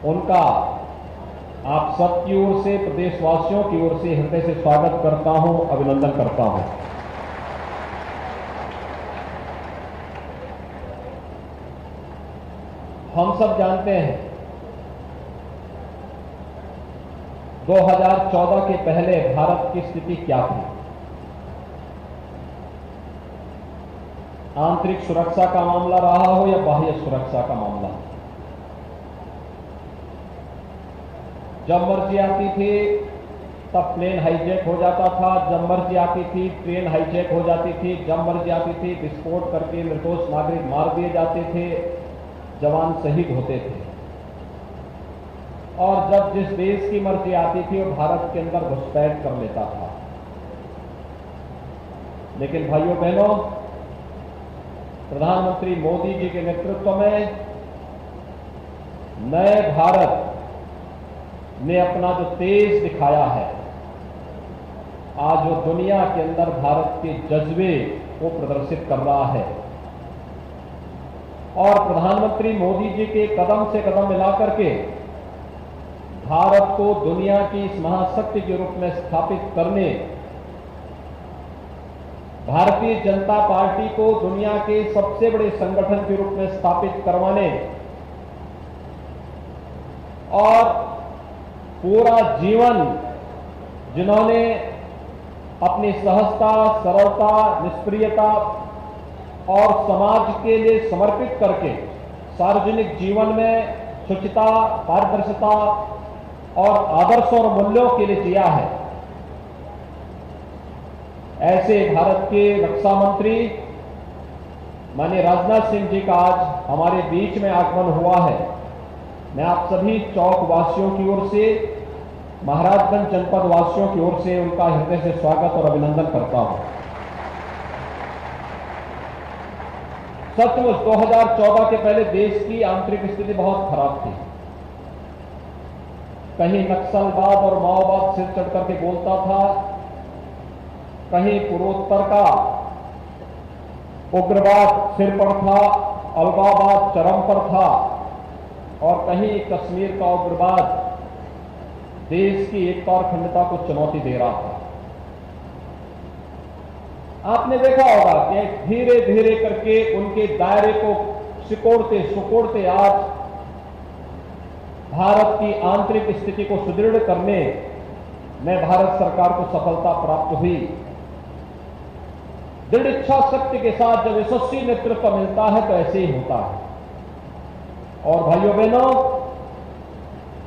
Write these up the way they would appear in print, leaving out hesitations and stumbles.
उनका आप सबकी ओर से, प्रदेशवासियों की ओर से हृदय से स्वागत करता हूं, अभिनंदन करता हूं। हम सब जानते हैं 2014 के पहले भारत की स्थिति क्या थी। आंतरिक सुरक्षा का मामला रहा हो या बाह्य सुरक्षा का मामला, जब मर्जी आती थी तब प्लेन हाईजैक हो जाता था, जब मर्जी आती थी ट्रेन हाईजैक हो जाती थी, जब मर्जी आती थी विस्फोट करके निर्दोष नागरिक मार दिए जाते थे, जवान शहीद होते थे। और जब जिस देश की मर्जी आती थी वो भारत के अंदर घुसपैठ कर लेता था। लेकिन भाइयों बहनों, प्रधानमंत्री मोदी जी के नेतृत्व में नए भारत ने अपना जो तेज दिखाया है, आज वो दुनिया के अंदर भारत के जज्बे को प्रदर्शित कर रहा है। और प्रधानमंत्री मोदी जी के कदम से कदम मिलाकर के भारत को दुनिया की इस महाशक्ति के रूप में स्थापित करने, भारतीय जनता पार्टी को दुनिया के सबसे बड़े संगठन के रूप में स्थापित करवाने और पूरा जीवन जिन्होंने अपनी सहजता, सरलता, निष्क्रियता और समाज के लिए समर्पित करके सार्वजनिक जीवन में शुचिता, पारदर्शिता और आदर्श और मूल्यों के लिए जिया है, ऐसे भारत के रक्षा मंत्री माननीय राजनाथ सिंह जी का आज हमारे बीच में आगमन हुआ है। मैं आप सभी चौक वासियों की ओर से, महाराजगंज जनपद वासियों की ओर से उनका हृदय से स्वागत और अभिनंदन करता हूं। सचमुच 2014 के पहले देश की आंतरिक स्थिति बहुत खराब थी। कहीं नक्सलवाद और माओवाद सिर चढ़ करके बोलता था, कहीं पूर्वोत्तर का उग्रवाद सिर पर था, अलगाववाद चरम पर था, और कहीं कश्मीर का उग्रवाद देश की एकता और अखंडता को चुनौती दे रहा था। आपने देखा होगा कि धीरे धीरे करके उनके दायरे को सिकोड़ते सुकोड़ते आज भारत की आंतरिक स्थिति को सुदृढ़ करने में भारत सरकार को सफलता प्राप्त हुई। दृढ़ इच्छा शक्ति के साथ जब यशस्वी नेतृत्व मिलता है तो ऐसे ही होता है। और भाइयों बहनों,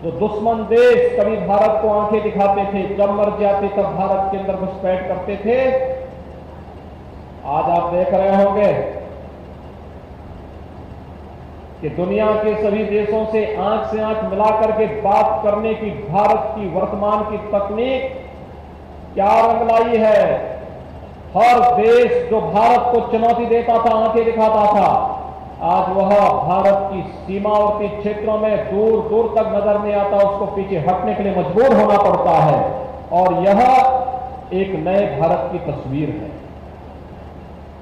जो दुश्मन देश कभी भारत को आंखें दिखाते थे, जब मर्जी आती तब भारत के अंदर घुसपैठ करते थे, आज आप देख रहे होंगे कि दुनिया के सभी देशों से आंख मिलाकर के बात करने की भारत की वर्तमान की तकनीक क्या रंग लाई है। हर देश जो भारत को चुनौती देता था, आंखें दिखाता था, आज वह भारत की सीमावर्ती क्षेत्रों में दूर दूर तक नजर नहीं आता, उसको पीछे हटने के लिए मजबूर होना पड़ता है। और यह एक नए भारत की तस्वीर है।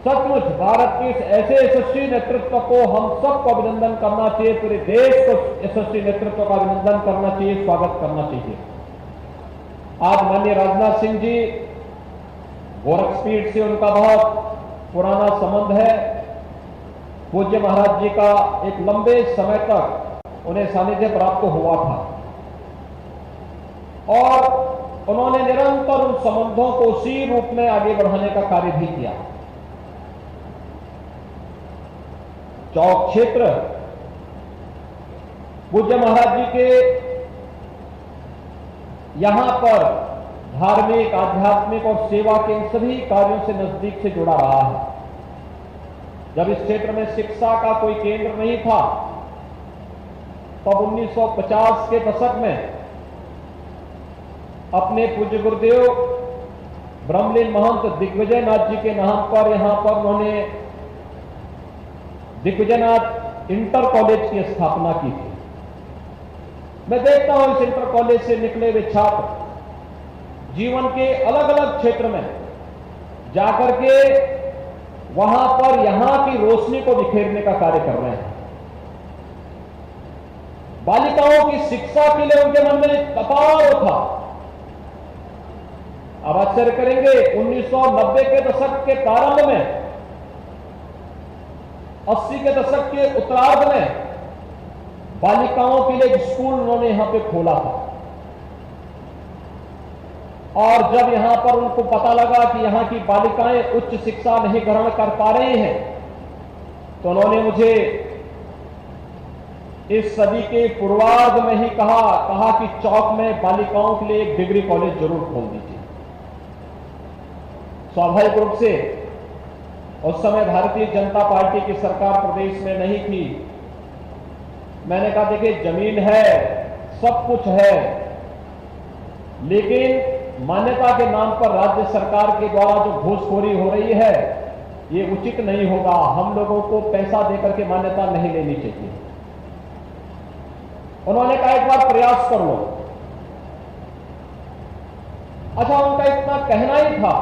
सचमुच भारत के इस ऐसे यशस्वी नेतृत्व को हम सबको अभिनंदन करना चाहिए, पूरे देश को यशस्वी नेतृत्व का अभिनंदन करना चाहिए, स्वागत करना चाहिए। आज माननीय राजनाथ सिंह जी, गोरखपीठ से उनका बहुत पुराना संबंध है। पूज्य महाराज जी का एक लंबे समय तक उन्हें सानिध्य प्राप्त हुआ था और उन्होंने निरंतर उन संबंधों को उसी रूप में आगे बढ़ाने का कार्य भी किया। चौक क्षेत्र पूज्य महाराज जी के यहां पर धार्मिक, आध्यात्मिक और सेवा के इन सभी कार्यों से नजदीक से जुड़ा रहा है। जब इस क्षेत्र में शिक्षा का कोई केंद्र नहीं था, तब 1950 के दशक में अपने पूज्य गुरुदेव ब्रह्मलीन महंत दिग्विजयनाथ जी के नाम पर यहां पर उन्होंने दिग्विजयनाथ इंटर कॉलेज की स्थापना की थी। मैं देखता हूं इस इंटर कॉलेज से निकले हुए छात्र जीवन के अलग अलग क्षेत्र में जाकर के वहां पर यहां की रोशनी को बिखेरने का कार्य कर रहे हैं। बालिकाओं की शिक्षा के लिए उनके मन में एक कपार था। अब आश्चर्य करेंगे, 1990 के दशक के प्रारंभ में, 80 के दशक के उत्तरार्ध में बालिकाओं के लिए एक स्कूल उन्होंने यहां पे खोला था। और जब यहां पर उनको पता लगा कि यहां की बालिकाएं उच्च शिक्षा नहीं ग्रहण कर पा रही हैं, तो उन्होंने मुझे इस सदी के पूर्वार्ध में ही कहा कि चौक में बालिकाओं के लिए एक डिग्री कॉलेज जरूर खोल दीजिए। स्वाभाविक रूप से उस समय भारतीय जनता पार्टी की सरकार प्रदेश में नहीं थी। मैंने कहा देखिए, जमीन है, सब कुछ है, लेकिन मान्यता के नाम पर राज्य सरकार के द्वारा जो घूसखोरी हो रही है, ये उचित नहीं होगा। हम लोगों को पैसा देकर के मान्यता नहीं लेनी चाहिए। उन्होंने कहा एक बार प्रयास कर लो। अच्छा, उनका इतना कहना ही था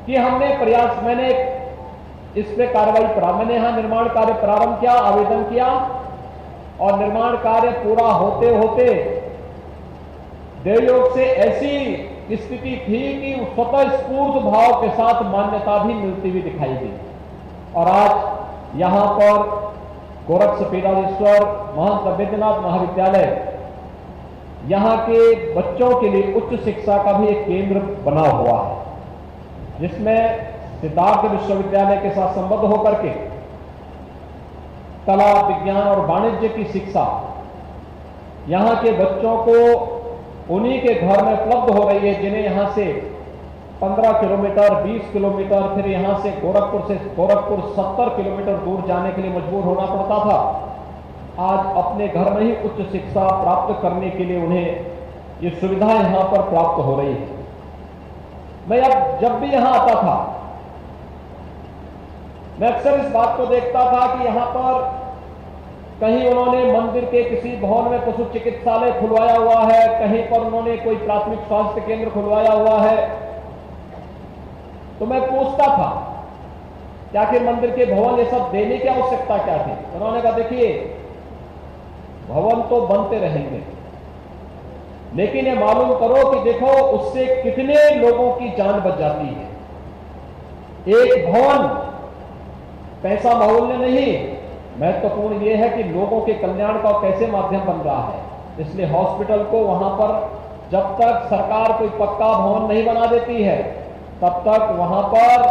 कि मैंने इस पे कार्रवाई करा। मैंने यहां निर्माण कार्य प्रारंभ किया, आवेदन किया, और निर्माण कार्य पूरा होते होते देवयोग से ऐसी स्थिति थी कि स्वतः स्फूर्त भाव के साथ मान्यता भी मिलती हुई दिखाई दी। और आज यहां पर गोरक्षपीठाधीश्वर महंत वैद्यनाथ महाविद्यालय यहां के बच्चों के लिए उच्च शिक्षा का भी एक केंद्र बना हुआ है, जिसमें सिद्धार्थ विश्वविद्यालय के साथ संबद्ध होकर के कला, विज्ञान और वाणिज्य की शिक्षा यहां के बच्चों को उन्हीं के घर में उपलब्ध हो रही है, जिन्हें यहां से 15 किलोमीटर, 20 किलोमीटर, फिर यहां से गोरखपुर 70 किलोमीटर दूर जाने के लिए मजबूर होना पड़ता था। आज अपने घर में ही उच्च शिक्षा प्राप्त करने के लिए उन्हें ये सुविधा यहां पर प्राप्त हो रही है। मैं अब जब भी यहां आता था, मैं अक्सर इस बात को देखता था कि यहां पर कहीं उन्होंने मंदिर के किसी भवन में पशु चिकित्सालय खुलवाया हुआ है, कहीं पर उन्होंने कोई प्राथमिक स्वास्थ्य केंद्र खुलवाया हुआ है। तो मैं पूछता था कि आखिर मंदिर के भवन ये सब देने की आवश्यकता क्या थी। उन्होंने कहा देखिए, भवन तो बनते रहेंगे, लेकिन ये मालूम करो कि देखो उससे कितने लोगों की जान बच जाती है। एक भवन पैसा माहौलने नहीं, महत्वपूर्ण यह है कि लोगों के कल्याण का कैसे माध्यम बन रहा है। इसलिए हॉस्पिटल को वहां पर जब तक सरकार कोई पक्का भवन नहीं बना देती है, तब तक वहां पर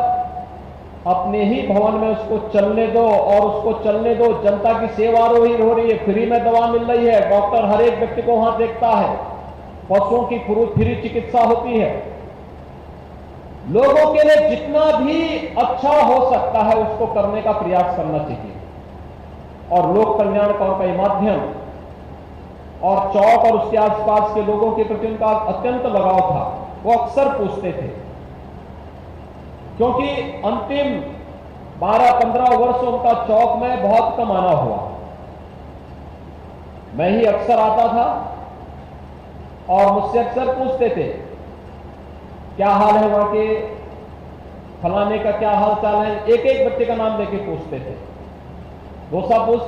अपने ही भवन में उसको चलने दो, और उसको चलने दो। जनता की सेवा हो रही है, फ्री में दवा मिल रही है, डॉक्टर हर एक व्यक्ति को वहां देखता है, पशुओं की फ्री चिकित्सा होती है। लोगों के लिए जितना भी अच्छा हो सकता है उसको करने का प्रयास करना चाहिए। और लोक कल्याण का ये माध्यम, और चौक और उसके आसपास के लोगों के प्रति उनका अत्यंत लगाव था। वो अक्सर पूछते थे, क्योंकि अंतिम 12-15 वर्ष उनका चौक में बहुत कम आना हुआ। मैं ही अक्सर आता था और मुझसे अक्सर पूछते थे क्या हाल है वहां के, फलाने का क्या हाल चाल है। एक एक बच्चे का नाम लेके पूछते थे। वो सब पूछ